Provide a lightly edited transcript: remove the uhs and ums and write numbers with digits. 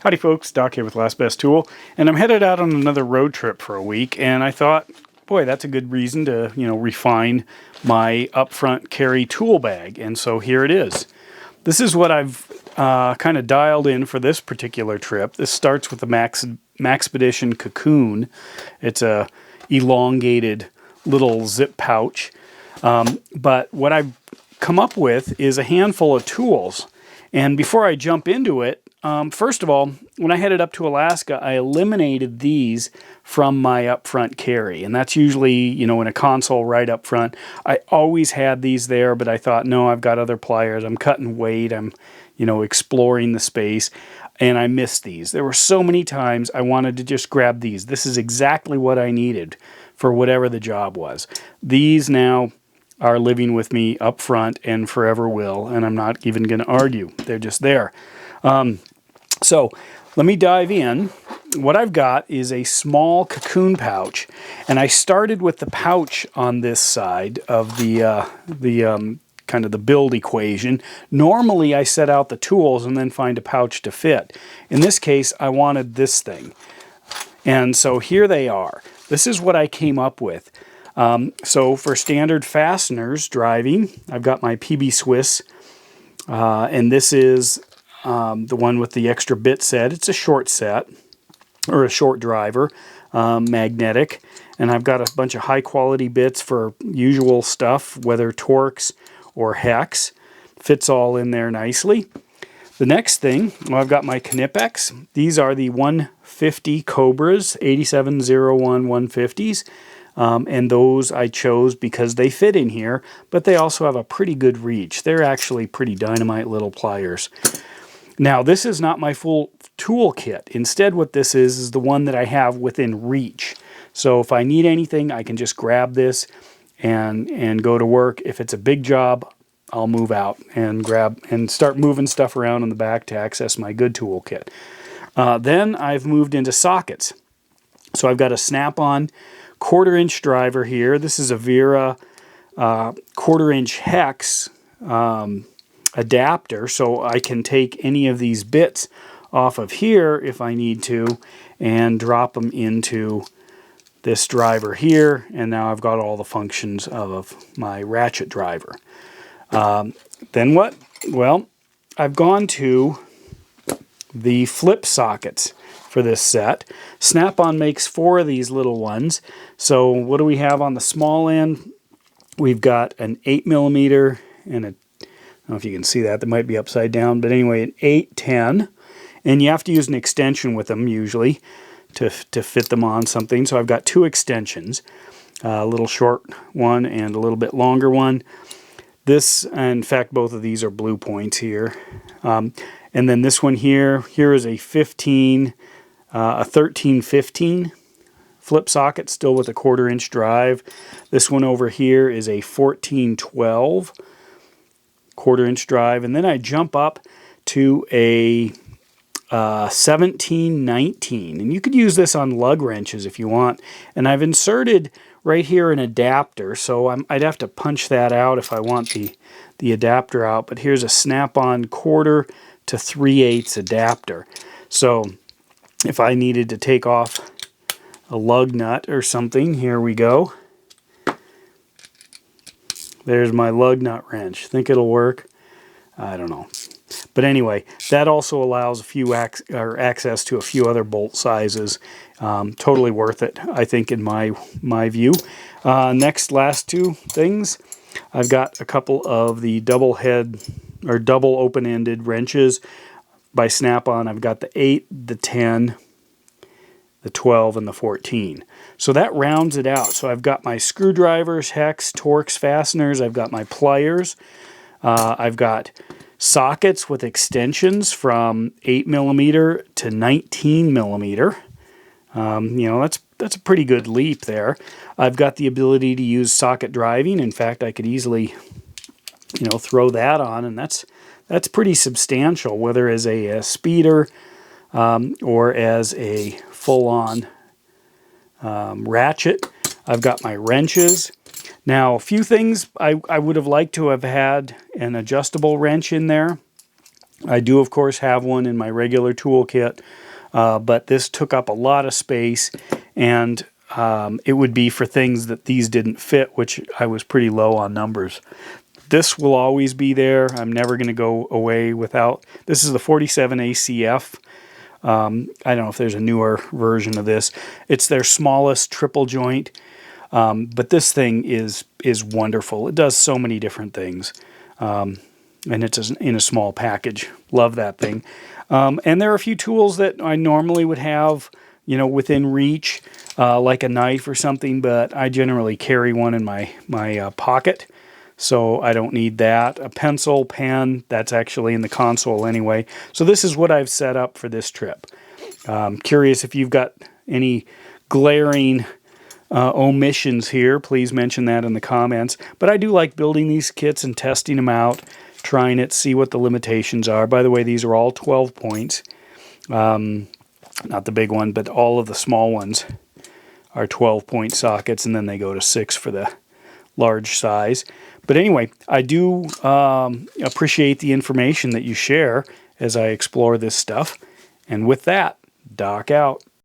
Howdy folks, Doc here with Last Best Tool, and I'm headed out on another road trip for a week, and I thought, boy, that's a good reason to, refine my upfront carry tool bag, and so here it is. This is what I've kind of dialed in for this particular trip. This starts with the Maxpedition Cocoon. It's a elongated little zip pouch, but what I've come up with is a handful of tools, and before I jump into it, first of all, when I headed up to Alaska, I eliminated these from my upfront carry. And that's usually, in a console right up front. I always had these there, but I thought, no, I've got other pliers. I'm cutting weight. I'm, exploring the space. And I missed these. There were so many times I wanted to just grab these. This is exactly what I needed for whatever the job was. These now are living with me up front and forever will. And I'm not even going to argue. They're just there. So let me dive in. What I've got is a small cocoon pouch, and I started with the pouch on this side of the kind of the build equation. Normally I set out the tools and then find a pouch to fit. In this case, I wanted this thing. And so here they are. This is what I came up with. So for standard fasteners driving, I've got my PB Swiss, and this is the one with the extra bit set. It's a short set, or a short driver, magnetic. And I've got a bunch of high quality bits for usual stuff, whether Torx or hex. Fits all in there nicely. The next thing, well, I've got my Knipex. These are the 150 Cobras, 8701 150s. And those I chose because they fit in here, but they also have a pretty good reach. They're actually pretty dynamite little pliers. Now, this is not my full toolkit. Instead, what this is the one that I have within reach. So if I need anything, I can just grab this and go to work. If it's a big job, I'll move out and grab and start moving stuff around in the back to access my good toolkit. Then I've moved into sockets. So I've got a snap-on 1/4-inch driver here. This is a Vera 1/4-inch hex adapter, so I can take any of these bits off of here if I need to and drop them into this driver here, and now I've got all the functions of my ratchet driver. Then what? Well, I've gone to the flip sockets for this set. Snap-on makes 4 of these little ones. So what do we have on the small end? We've got an 8mm and a, I don't know if you can see that, might be upside down, but anyway, an 810, and you have to use an extension with them usually to fit them on something. So I've got 2 extensions, a little short one and a little bit longer one. This, in fact, both of these are blue points here. And then this one here is a 1315 flip socket, still with a 1/4-inch drive. This one over here is a 1412 1/4-inch drive, and then I jump up to a 1719, and you could use this on lug wrenches if you want. And I've inserted right here an adapter, so I'd have to punch that out if I want the adapter out. But here's a snap-on 1/4 to 3/8 adapter. So if I needed to take off a lug nut or something, here we go. There's my lug nut wrench. Think it'll work? I don't know. But anyway, that also allows access to a few other bolt sizes. Totally worth it, I think, in my view. Last 2 things. I've got a couple of the double open-ended wrenches by Snap-on. I've got the 8, the 10, the 12, and the 14. So that rounds it out. So I've got my screwdrivers, hex, Torx fasteners. I've got my pliers. I've got sockets with extensions from 8mm to 19mm. That's a pretty good leap there. I've got the ability to use socket driving. In fact, I could easily, throw that on, and that's pretty substantial, whether as a speeder or as a full-on ratchet. I've got my wrenches. Now, a few things I would have liked to have had an adjustable wrench in there. I do, of course, have one in my regular toolkit, but this took up a lot of space, and it would be for things that these didn't fit, which I was pretty low on numbers. This will always be there. I'm never going to go away without. This is the 47 ACF. I don't know if there's a newer version of this. It's their smallest triple joint, but this thing is wonderful. It does so many different things, and it's in a small package. Love that thing. And there are a few tools that I normally would have, within reach, like a knife or something, but I generally carry one in my pocket. So I don't need that. A pencil, pen, that's actually in the console anyway. So this is what I've set up for this trip. Curious if you've got any glaring omissions here. Please mention that in the comments. But I do like building these kits and testing them out, trying it, see what the limitations are. By the way, these are all 12 points. Not the big one, but all of the small ones are 12-point sockets, and then they go to 6 for the large size. But anyway, I do appreciate the information that you share as I explore this stuff. And with that, Doc out.